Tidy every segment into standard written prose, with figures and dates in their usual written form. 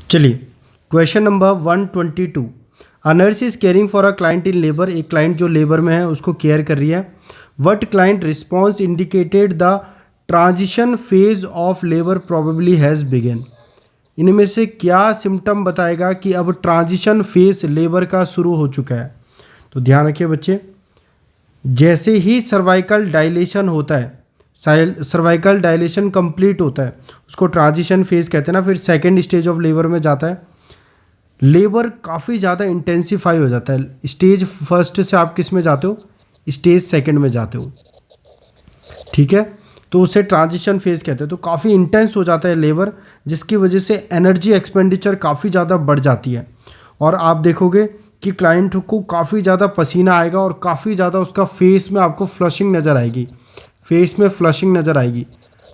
चलिए, question number 122। A nurse is caring for a client in labour. एक client जो labour में है उसको केयर कर रही है। What client response indicated the transition phase of labour probably has begun. इनमें से क्या सिम्टम बताएगा कि अब ट्रांजिशन फेज लेबर का शुरू हो चुका है। तो ध्यान रखिए बच्चे, जैसे ही सर्वाइकल डायलेशन होता है, सर्वाइकल डायलेशन कंप्लीट होता है, उसको ट्रांजिशन फेज कहते हैं ना। फिर सेकेंड स्टेज ऑफ लेबर में जाता है। लेबर काफ़ी ज़्यादा इंटेंसिफाई हो जाता है। स्टेज फर्स्ट से आप किस में जाते हो, स्टेज सेकंड में जाते हो, ठीक है। तो उसे ट्रांजिशन फेज कहते हैं। तो काफ़ी इंटेंस हो जाता है लेबर, जिसकी वजह से एनर्जी एक्सपेंडिचर काफ़ी ज़्यादा बढ़ जाती है। और आप देखोगे कि क्लाइंट को काफ़ी ज़्यादा पसीना आएगा और काफ़ी ज़्यादा उसका फेस में आपको फ्लशिंग नज़र आएगी, फेस में फ्लशिंग नज़र आएगी।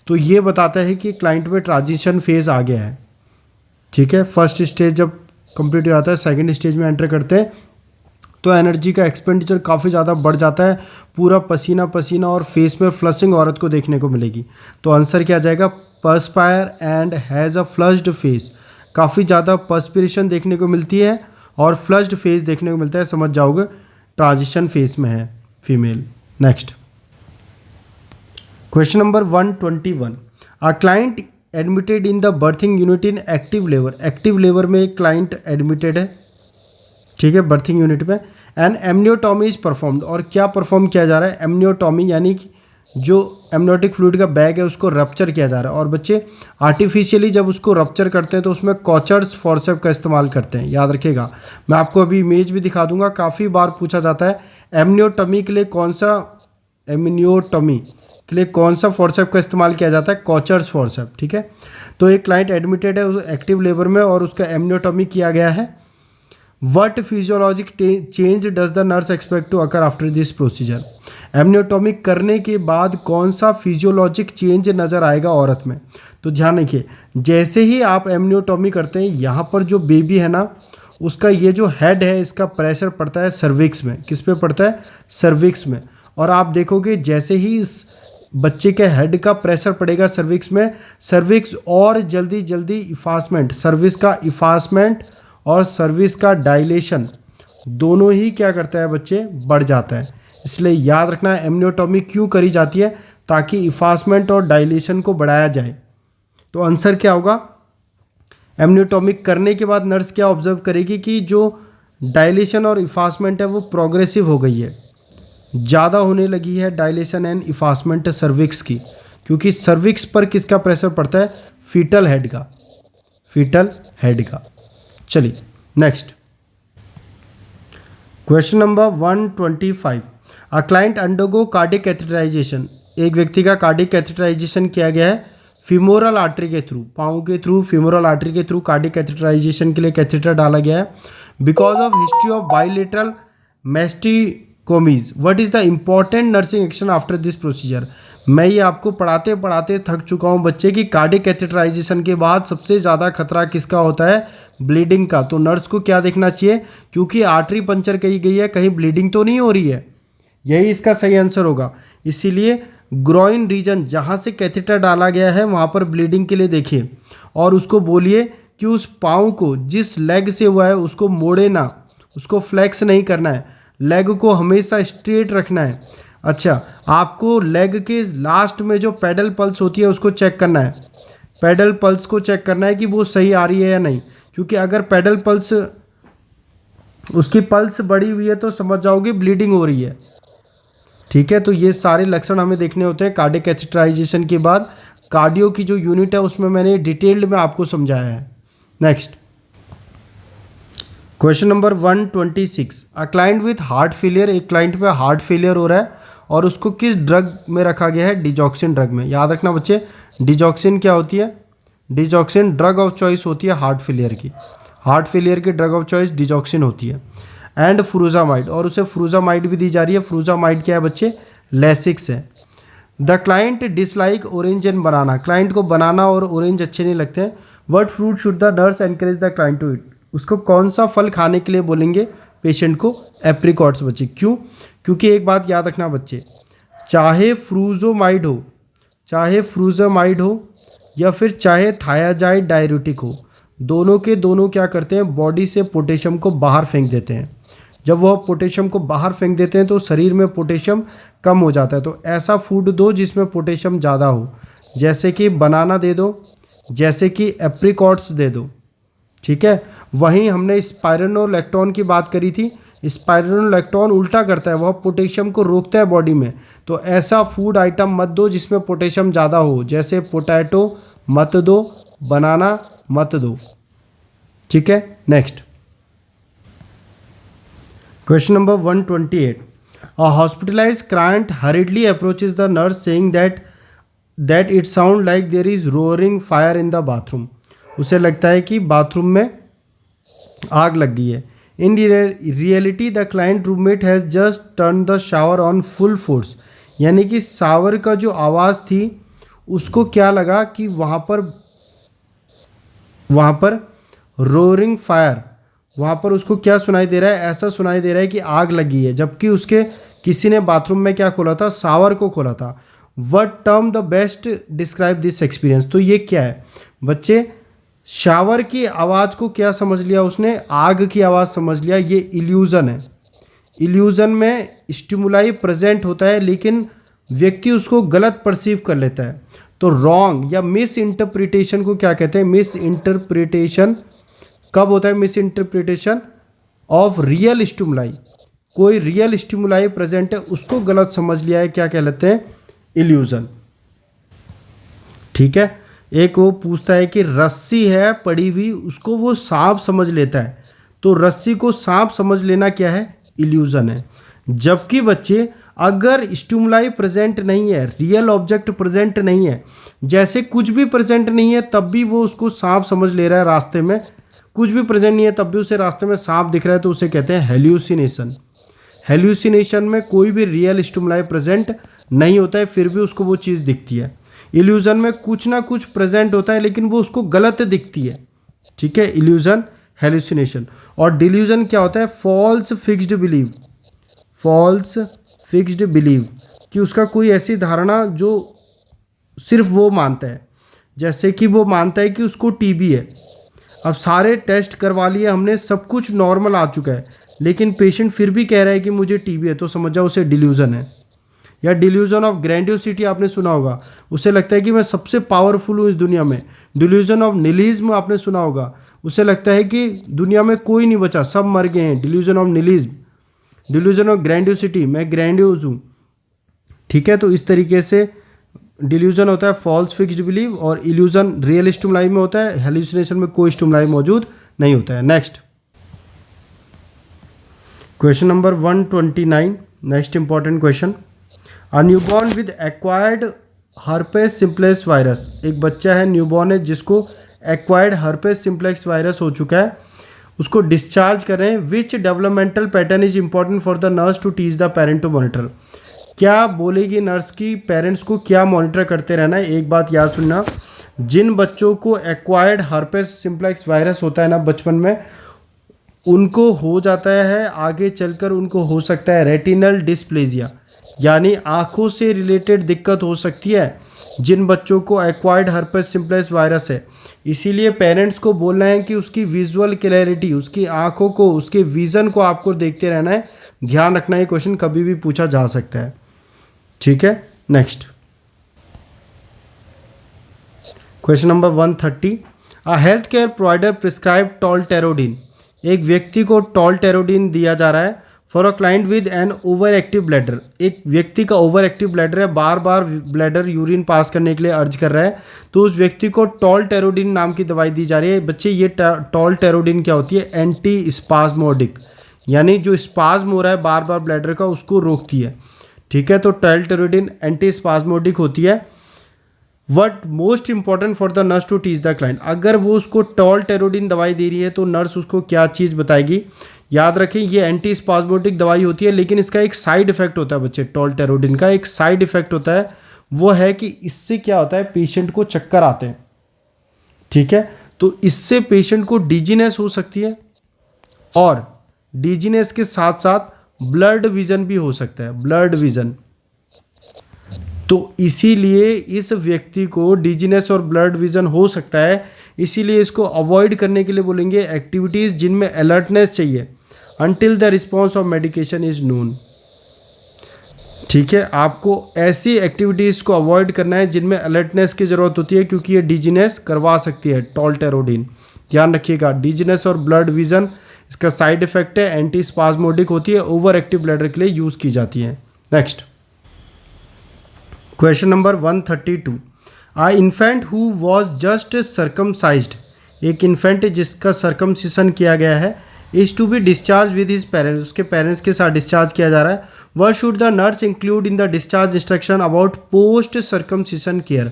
तो ये बताता है कि क्लाइंट में ट्रांजिशन फेज आ गया है, ठीक है। फर्स्ट स्टेज जब कंप्लीट हो जाता है, सेकंड स्टेज में एंटर करते हैं तो एनर्जी का एक्सपेंडिचर काफ़ी ज़्यादा बढ़ जाता है। पूरा पसीना पसीना और फेस में फ्लशिंग औरत को देखने को मिलेगी। तो आंसर क्या आ जाएगा, perspire and has a flushed face. काफ़ी ज़्यादा पर्सपिरेशन देखने को मिलती है और फ्लश्ड फेस देखने को मिलता है। समझ जाओगे ट्रांजिशन फेस में है female. Next question number 121। A client admitted in the berthing unit in active labour. Active labour में एक क्लाइंट एडमिटेड है, ठीक है, बर्थिंग यूनिट में। And amniotomy is performed. और क्या परफॉर्म किया जा रहा है, एमनियोटॉमी, यानी कि जो एमनियोटिक फ्लूइड का बैग है उसको रप्चर किया जा रहा है। और बच्चे आर्टिफिशियली जब उसको रप्चर करते हैं तो उसमें कॉचर्स फॉर्सेप का इस्तेमाल करते हैं, याद रखिएगा। मैं आपको अभी इमेज भी दिखा दूंगा। काफ़ी बार पूछा जाता है एमनियोटॉमी के लिए कौन सा, एमनियोटॉमी के लिए कौन सा फॉर्सेप का इस्तेमाल किया जाता है, कॉचर्स फॉर्सेप, ठीक है। तो एक क्लाइंट एडमिटेड है एक्टिव लेबर में और उसका एमनियोटॉमी किया गया है। What physiologic change does the nurse expect to occur after this procedure. Amniotomy करने के बाद कौन सा फिजियोलॉजिक चेंज नज़र आएगा औरत में। तो ध्यान रखिए, जैसे ही आप एमनियोटॉमी करते हैं, यहाँ पर जो बेबी है ना, उसका ये जो हेड है इसका प्रेशर पड़ता है सर्विक्स में। किस पे पड़ता है, सर्विक्स में। और आप देखोगे जैसे ही इस बच्चे के हेड का प्रेशर पड़ेगा सर्विक्स में, सर्विक्स और जल्दी जल्दी इफासमेंट, सर्विस का इफासमेंट और सर्विस का डायलेशन दोनों ही क्या करता है बच्चे, बढ़ जाता है। इसलिए याद रखना है एमनियोटॉमी क्यों करी जाती है, ताकि इफासमेंट और डायलेशन को बढ़ाया जाए। तो आंसर क्या होगा, एमनियोटॉमी करने के बाद नर्स क्या ऑब्जर्व करेगी कि जो डायलेशन और इफासमेंट है वो प्रोग्रेसिव हो गई है, ज़्यादा होने लगी है डायलेशन एंड इफासमेंट सर्विक्स की। क्योंकि सर्विक्स पर किसका प्रेशर पड़ता है, फीटल हेड का, फीटल हेड का। चलिए next question number 125। A client undergo cardiac catheterisation. एक व्यक्ति का कार्डिक कैथेटराइजेशन किया गया है फीमोरल आर्टरी के थ्रू, पाँव के थ्रू, फीमोरल आर्टरी के थ्रू कार्डिक कैथेटराइजेशन के लिए कैथेटर डाला गया है। Because of history of bilateral mastectomies, what is the important nursing action after this procedure. मैं ये आपको पढ़ाते पढ़ाते थक चुका हूँ बच्चे की कार्डिक कैथेटराइजेशन के बाद सबसे ज़्यादा खतरा किसका होता है, ब्लीडिंग का। तो नर्स को क्या देखना चाहिए, क्योंकि आर्टरी पंचर कही गई है, कहीं ब्लीडिंग तो नहीं हो रही है, यही इसका सही आंसर होगा। इसीलिए ग्रोइन रीजन जहाँ से कैथेटर डाला गया है वहाँ पर ब्लीडिंग के लिए देखिए और उसको बोलिए कि उस पाँव को जिस लेग से हुआ है उसको मोड़े ना, उसको फ्लेक्स नहीं करना है, लेग को हमेशा स्ट्रेट रखना है। अच्छा, आपको लेग के लास्ट में जो पेडल पल्स होती है उसको चेक करना है, पेडल पल्स को चेक करना है कि वो सही आ रही है या नहीं। क्योंकि अगर पेडल पल्स, उसकी पल्स बढ़ी हुई है तो समझ जाओगे ब्लीडिंग हो रही है, ठीक है। तो ये सारे लक्षण हमें देखने होते हैं कार्डिक कैथेटराइजेशन के बाद। कार्डियो की जो यूनिट है उसमें मैंने डिटेल्ड में आपको समझाया है। Next question number 126। A client with heart failure. एक क्लाइंट में हार्ट फेलियर हो रहा है और उसको किस ड्रग में रखा गया है, डिजॉक्सिन ड्रग में। याद रखना बच्चे, डिजॉक्सिन क्या होती है, डिजॉक्सिन ड्रग ऑफ चॉइस होती है हार्ट फेलियर की। हार्ट फेलियर की ड्रग ऑफ चॉइस डिजॉक्सिन होती है। एंड फ्रूजामाइड, और उसे फ्रूजामाइड भी दी जा रही है। फ्रूजामाइड क्या है बच्चे, लेसिक्स है। The client dislike orange and banana. Client को बनाना और ऑरेंज अच्छे नहीं लगते हैं। What fruit should the nurse encourage the client to eat. उसको कौन सा फल खाने के लिए बोलेंगे पेशेंट को, एप्रिकॉट्स बच्चे। क्यों, क्योंकि एक बात याद रखना बच्चे, चाहे फ्रूजोमाइड हो, चाहे फ्रूजामाइड हो या फिर चाहे थायाजाइड डाययूरेटिक हो, दोनों के दोनों क्या करते हैं, बॉडी से पोटेशियम को बाहर फेंक देते हैं। जब वह पोटेशियम को बाहर फेंक देते हैं तो शरीर में पोटेशियम कम हो जाता है। तो ऐसा फूड दो जिसमें पोटेशियम ज़्यादा हो, जैसे कि बनाना दे दो, जैसे कि एप्रिकॉट्स दे दो, ठीक है। वहीं हमने स्पाइरोनोलैक्टोन की बात करी थी। स्पाइरोनोलैक्टोन उल्टा करता है, वह पोटेशियम को रोकता है बॉडी में। तो ऐसा फूड आइटम मत दो जिसमें पोटेशियम ज़्यादा हो, जैसे पोटैटो मत दो, बनाना मत दो, ठीक है। Next question number 128। A hospitalised client hurriedly approaches the nurse saying that it sound like there is roaring fire in the bathroom. उसे लगता है कि बाथरूम में आग लग गई है। In reality the client roommate has just turn the shower on full force. यानी कि शावर का जो आवाज़ थी उसको क्या लगा कि वहाँ पर रोअरिंग फायर, वहाँ पर उसको क्या सुनाई दे रहा है, ऐसा सुनाई दे रहा है कि आग लगी है, जबकि उसके किसी ने बाथरूम में क्या खोला था, शावर को खोला था। What term the best describe this experience. तो ये क्या है बच्चे, शावर की आवाज़ को क्या समझ लिया उसने, आग की आवाज़ समझ लिया। ये इल्यूज़न है। इल्यूज़न में स्टिमुलाई प्रेजेंट होता है लेकिन व्यक्ति उसको गलत परसीव कर लेता है। तो रॉन्ग या मिस इंटरप्रिटेशन को क्या कहते हैं, मिस इंटरप्रिटेशन कब होता है, miss interpretation of real stimuli. कोई रियल स्टिमुलाई प्रेजेंट है उसको गलत समझ लिया है, क्या कहलाते हैं, इल्यूज़न, ठीक है। एक वो पूछता है कि रस्सी है पड़ी हुई, उसको वो सांप समझ लेता है। तो रस्सी को सांप समझ लेना क्या है, इल्यूज़न है। जबकि बच्चे अगर स्टिमुलाई प्रेजेंट नहीं है, रियल ऑब्जेक्ट प्रेजेंट नहीं है, जैसे कुछ भी प्रेजेंट नहीं है तब भी वो उसको सांप समझ ले रहा है, रास्ते में कुछ भी प्रेजेंट नहीं है तब भी उसे रास्ते में सांप दिख रहा है, तो उसे कहते हैं हेल्यूसिनेशन। हेल्यूसिनेशन में कोई भी रियल स्टिमुलाई प्रेजेंट नहीं होता है फिर भी उसको वो चीज़ दिखती है। इल्यूज़न में कुछ ना कुछ प्रेजेंट होता है लेकिन वो उसको गलत दिखती है, ठीक है। Illusion, hallucination. और डिल्यूजन क्या होता है, false fixed believe. False fixed believe कि उसका कोई ऐसी धारणा जो सिर्फ वो मानता है, जैसे कि वो मानता है कि उसको टीबी है। अब सारे टेस्ट करवा लिए हमने, सब कुछ नॉर्मल आ चुका है लेकिन पेशेंट फिर भी कह रहा है कि मुझे टीबी है, तो समझ जाओ उसे डिल्यूजन है। या डिल्यूजन ऑफ ग्रैंडियोसिटी आपने सुना होगा, उसे लगता है कि मैं सबसे पावरफुल हूँ इस दुनिया में। डिल्यूजन ऑफ निलिज्म आपने सुना होगा, उसे लगता है कि दुनिया में कोई नहीं बचा, सब मर गए हैं। Delusion of nihilism. Delusion of grandiosity, मैं ग्रैंडियोज हूँ, ठीक है। तो इस तरीके से डिल्यूजन होता है फॉल्स फिक्स्ड बिलीव, और इल्यूजन रियल स्टिमुलाई में होता है, हेल्यूसिनेशन में कोई स्टिमुलाई मौजूद नहीं होता है। Next question number 129, next important question. A newborn with acquired herpes simplex virus. एक बच्चा है, न्यूबॉर्न है, जिसको एक्वायर्ड हर्पेस सिम्प्लेक्स वायरस हो चुका है, उसको डिस्चार्ज कर रहे हैं। Which developmental pattern is important for the nurse to teach the parent to monitor. क्या बोलेगी नर्स की पेरेंट्स को क्या मॉनिटर करते रहना है। एक बात याद सुनना, जिन बच्चों को एक्वायर्ड हर्पेस सिम्प्लेक्स वायरस होता है ना बचपन में, उनको हो जाता है आगे चलकर, उनको हो सकता है रेटिनल डिस्प्लेजिया, यानी आँखों से रिलेटेड दिक्कत हो सकती है जिन बच्चों को एक्वायर्ड हर्पेस सिम्प्लेक्स वायरस है। इसीलिए पेरेंट्स को बोलना है कि उसकी विजुअल क्लैरिटी, उसकी आँखों को, उसके विज़न को आपको देखते रहना है, ध्यान रखना। ये क्वेश्चन कभी भी पूछा जा सकता है, ठीक है। Next question number 130। A health care provider prescribe tolterodine. एक व्यक्ति को टॉलटेरोडिन दिया जा रहा है for a client with an over active bladder. एक व्यक्ति का ओवर एक्टिव ब्लैडर है, बार बार ब्लैडर यूरिन पास करने के लिए अर्ज कर रहा है, तो उस व्यक्ति को टॉलटेरोडिन नाम की दवाई दी जा रही है। बच्चे ये टॉलटेरोडिन क्या होती है, एंटी स्पाज्मोडिक, यानी जो स्पाज्म हो रहा है बार बार ब्लैडर का उसको रोकती है, ठीक है। तो टॉलटेरोडिन एंटी स्पाज्मोडिक होती है। What most important for the nurse to teach the client. अगर वो उसको टॉलटेरोडिन दवाई दे रही है तो नर्स उसको क्या चीज़ बताएगी। याद रखें ये एंटी स्पाज्मोडिक दवाई होती है, लेकिन इसका एक साइड इफेक्ट होता है बच्चे। टॉलटेरोडिन का एक साइड इफेक्ट होता है, वो है कि इससे क्या होता है, पेशेंट को चक्कर आते हैं, ठीक है। तो इससे पेशेंट को डिजीनेस हो सकती है, और डिजीनेस के साथ साथ ब्लड विजन भी हो सकता है, ब्लड विजन। तो इसीलिए इस व्यक्ति को डिजीनेस और ब्लड विजन हो सकता है, इसीलिए इसको अवॉइड करने के लिए बोलेंगे एक्टिविटीज़ जिनमें अलर्टनेस चाहिए until the response of medication is known। ठीक है, आपको ऐसी एक्टिविटीज़ को अवॉइड करना है जिनमें अलर्टनेस की ज़रूरत होती है, क्योंकि ये डिजीनेस करवा सकती है। टॉल्टेरोडिन ध्यान रखिएगा। डिजीनेस और ब्लड विजन इसका साइड इफेक्ट है, एंटी स्पाज्मोडिक होती है, ओवर एक्टिव ब्लैडर के लिए यूज़ की जाती है। Next question number 132, a infant who was just circumcised, एक इन्फेंट जिसका सर्कमसिशन किया गया है, is to be discharge with his parents, उसके पेरेंट्स के साथ डिस्चार्ज किया जा रहा है। What should the nurse include in the discharge instruction about post circumcision care?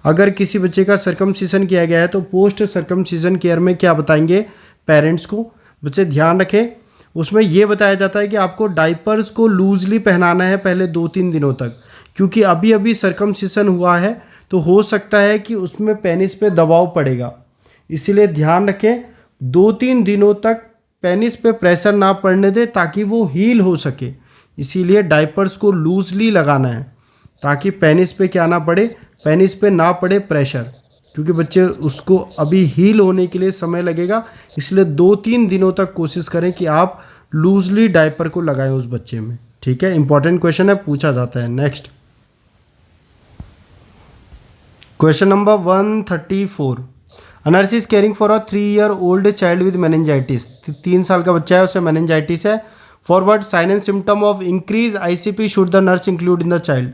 अगर किसी बच्चे का सर्कमसिशन किया गया है तो पोस्ट सर्कमसिशन केयर में क्या बताएंगे पेरेंट्स को? बच्चे ध्यान रखें, उसमें ये बताया जाता है कि आपको डाइपर्स को लूजली पहनाना है पहले 2-3 दिनों तक, क्योंकि अभी अभी सर्कमसिशन हुआ है तो हो सकता है कि उसमें पेनिस पे दबाव पड़ेगा। इसीलिए ध्यान रखें 2-3 दिनों तक पेनिस पे प्रेशर ना पड़ने दें ताकि वो हील हो सके। इसीलिए डाइपर्स को लूजली लगाना है ताकि पेनिस पे क्या ना पड़े, पेनिस पे ना पड़े प्रेशर, क्योंकि बच्चे उसको अभी हील होने के लिए समय लगेगा। इसलिए 2-3 दिनों तक कोशिश करें कि आप लूजली डाइपर को लगाएं उस बच्चे में। ठीक है, इंपॉर्टेंट क्वेश्चन है, पूछा जाता है। Next question number 134, a nurse is caring for a 3-year-old child with meningitis, 3 साल का बच्चा है, उसे मेनिंजाइटिस है। Forward sign and symptom of increase ICP should the nurse include in the child,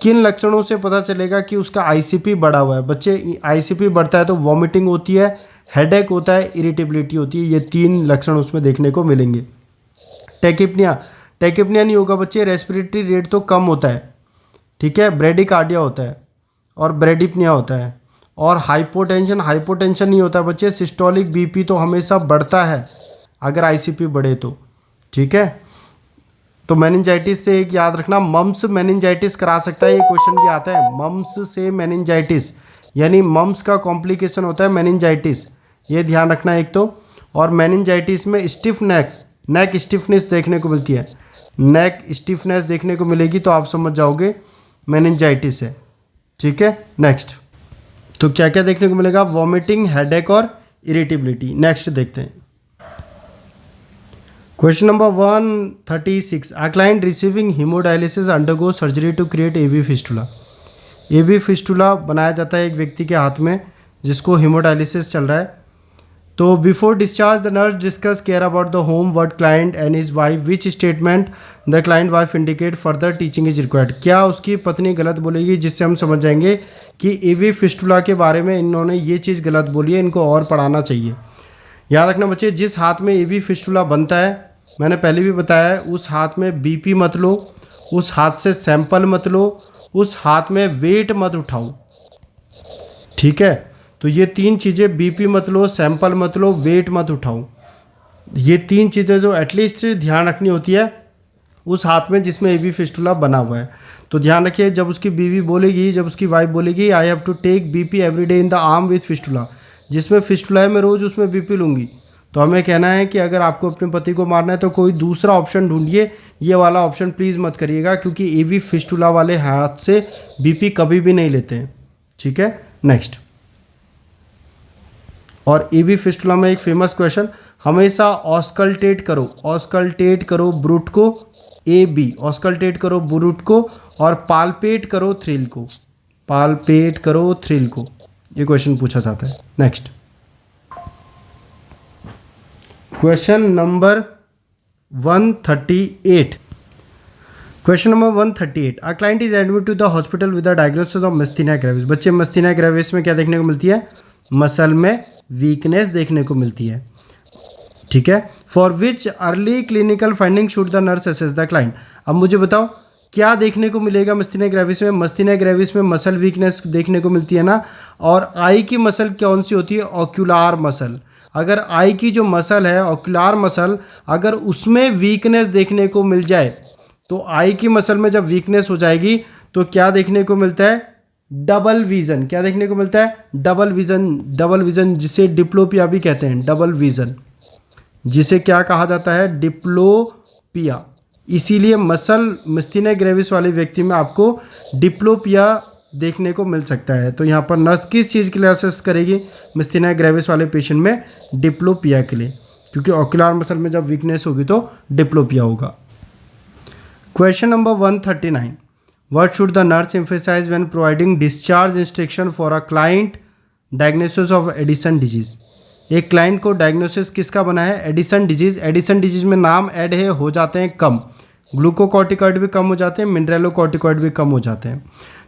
किन लक्षणों से पता चलेगा कि उसका आईसीपी बढ़ा हुआ है? बच्चे आईसीपी बढ़ता है तो वॉमिटिंग होती है, हेडेक होता है, इरिटेबिलिटी होती है, ये 3 लक्षण उसमें देखने को मिलेंगे। टेकिपनिया, टेकिपनिया नहीं होगा बच्चे, रेस्पिरेटरी रेट तो कम होता है। ठीक है, ब्रेडिकार्डिया होता है और ब्रेडिपनिया होता है। और हाइपोटेंशन, हाइपोटेंशन नहीं होता बच्चे, सिस्टोलिक बीपी तो हमेशा बढ़ता है अगर आईसीपी बढ़े तो। ठीक है, तो मेनिंजाइटिस से एक याद रखना, मम्स मेनिंजाइटिस करा सकता है, ये क्वेश्चन भी आता है। मम्स से मेनिंजाइटिस, यानी मम्स का कॉम्प्लिकेशन होता है मेनिंजाइटिस, ये ध्यान रखना एक तो। और मेनिंजाइटिस में स्टिफ नेक स्टिफनेस देखने को मिलती है, नेक स्टिफनेस देखने को मिलेगी तो आप समझ जाओगे मेनिंजाइटिस है। ठीक है, नेक्स्ट तो क्या क्या देखने को मिलेगा? वॉमिटिंग, हेडेक और इरिटेबिलिटी। नेक्स्ट देखते हैं question number 136, a client receiving hemodialysis undergo surgery to create AV fistula, AV fistula बनाया जाता है एक व्यक्ति के हाथ में जिसको हीमोडायलिसिस चल रहा है। तो before discharge the nurse discuss care about the home word client and his wife, which statement the client wife indicate further teaching is required, क्या उसकी पत्नी गलत बोलेगी जिससे हम समझ जाएंगे कि एवी फिस्टुला के बारे में इन्होंने ये चीज़ गलत बोली है, इनको और पढ़ाना चाहिए। याद रखना बच्चे, जिस हाथ में एवी फिस्टुला बनता है, मैंने पहले भी बताया है, उस हाथ में बीपी मत लो, उस हाथ से सैंपल मत लो, उस हाथ में वेट मत उठाओ। ठीक है, तो ये 3 चीज़ें, बीपी मत लो, सैंपल मत लो, वेट मत उठाओ, ये 3 चीज़ें जो एटलीस्ट ध्यान रखनी होती है उस हाथ में जिसमें एवी फिस्टुला बना हुआ है। तो ध्यान रखिए, जब उसकी बीवी बोलेगी, जब उसकी वाइफ बोलेगी I have to take BP every day in the arm with fistula, जिसमें फिस्टुला है मैं रोज़ उसमें बीपी लूँगी, तो हमें कहना है कि अगर आपको अपने पति को मारना है तो कोई दूसरा ऑप्शन ढूंढिए, ये वाला ऑप्शन प्लीज़ मत करिएगा, क्योंकि एवी फिस्टुला वाले हाथ से बीपी कभी भी नहीं लेते हैं। ठीक है, नेक्स्ट, और एवी फिस्टुला में एक फेमस क्वेश्चन, हमेशा ऑस्कल्टेट करो ब्रूट को, ए बी, ऑस्कल्टेट करो ब्रूट को और पाल्पेट करो थ्रिल को, ये क्वेश्चन पूछा जाता है। Next question number 138, question number 138, a client is admit to the hospital with the diagnosis of myasthenia gravis, बच्चे मस्थीनिया ग्रेविस में क्या देखने को मिलती है? मसल में वीकनेस देखने को मिलती है। ठीक है, for which early clinical finding should the nurse assess the client, अब मुझे बताओ क्या देखने को मिलेगा मस्थीनिया ग्रेविस में? मस्थीनिया ग्रेविस में मसल वीकनेस देखने को मिलती है ना, और आई की मसल कौन सी होती है? ऑक्यूलार मसल। अगर आई की जो मसल है ऑक्यूलार मसल, अगर उसमें वीकनेस देखने को मिल जाए तो आई की मसल में जब वीकनेस हो जाएगी तो क्या देखने को मिलता है? Double vision. क्या देखने को मिलता है? डबल विजन, जिसे डिप्लोपिया भी कहते हैं, डबल विजन, जिसे क्या कहा जाता है? डिप्लोपिया। इसीलिए मसल मस्थीनिया ग्रेविस वाले व्यक्ति में आपको डिप्लोपिया देखने को मिल सकता है। तो यहाँ पर नर्स किस चीज़ के लिए असेस करेगी मिस्थेनिया ग्रेविस वाले पेशेंट में? डिप्लोपिया के लिए, क्योंकि ऑक्यूलर मसल में जब वीकनेस होगी तो डिप्लोपिया होगा। Question number 139, what should the nurse emphasise when providing discharge instruction for a client diagnosis of Addison disease? एक क्लाइंट को डायग्नोसिस किसका बना है? Addison disease. एडिसन डिजीज में नाम ऐड है, हो जाते हैं कम, ग्लूकोकॉर्टिकॉइड भी कम हो जाते हैं, मिनरलोकॉर्टिकॉइड भी कम हो जाते हैं।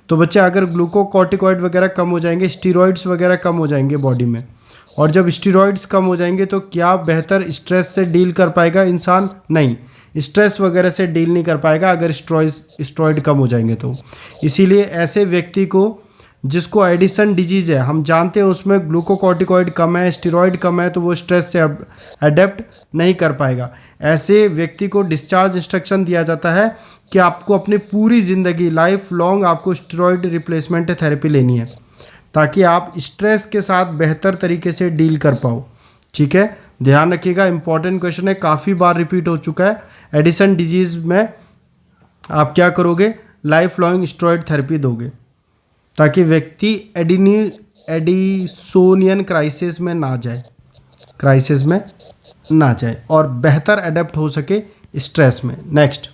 तो बच्चे अगर ग्लूकोकॉर्टिकॉइड वगैरह कम हो जाएंगे, स्टीरॉइड्स वगैरह कम हो जाएंगे बॉडी में, और जब स्टीरॉइड्स कम हो जाएंगे तो क्या बेहतर स्ट्रेस से डील कर पाएगा इंसान? नहीं, स्ट्रेस वगैरह से डील नहीं कर पाएगा अगर स्टेरॉइड कम हो जाएंगे तो। इसीलिए ऐसे व्यक्ति को जिसको एडिसन डिजीज़ है, हम जानते हैं उसमें ग्लूकोकॉर्टिकॉइड कम है, स्टेरॉइड कम है, तो वो स्ट्रेस से अडेप्ट नहीं कर पाएगा। ऐसे व्यक्ति को डिस्चार्ज इंस्ट्रक्शन दिया जाता है कि आपको अपनी पूरी ज़िंदगी लाइफ लॉन्ग आपको स्टेरॉइड रिप्लेसमेंट थेरेपी लेनी है, ताकि आप स्ट्रेस के साथ बेहतर तरीके से डील कर पाओ। ठीक है, ध्यान रखिएगा, इंपॉर्टेंट क्वेश्चन है, काफ़ी बार रिपीट हो चुका है। एडिसन डिजीज़ में आप क्या करोगे? लाइफ लॉन्ग स्टेरॉइड थेरेपी दोगे, ताकि व्यक्ति एडिसोनियन क्राइसिस में ना जाए और बेहतर अडेप्ट हो सके स्ट्रेस में। नेक्स्ट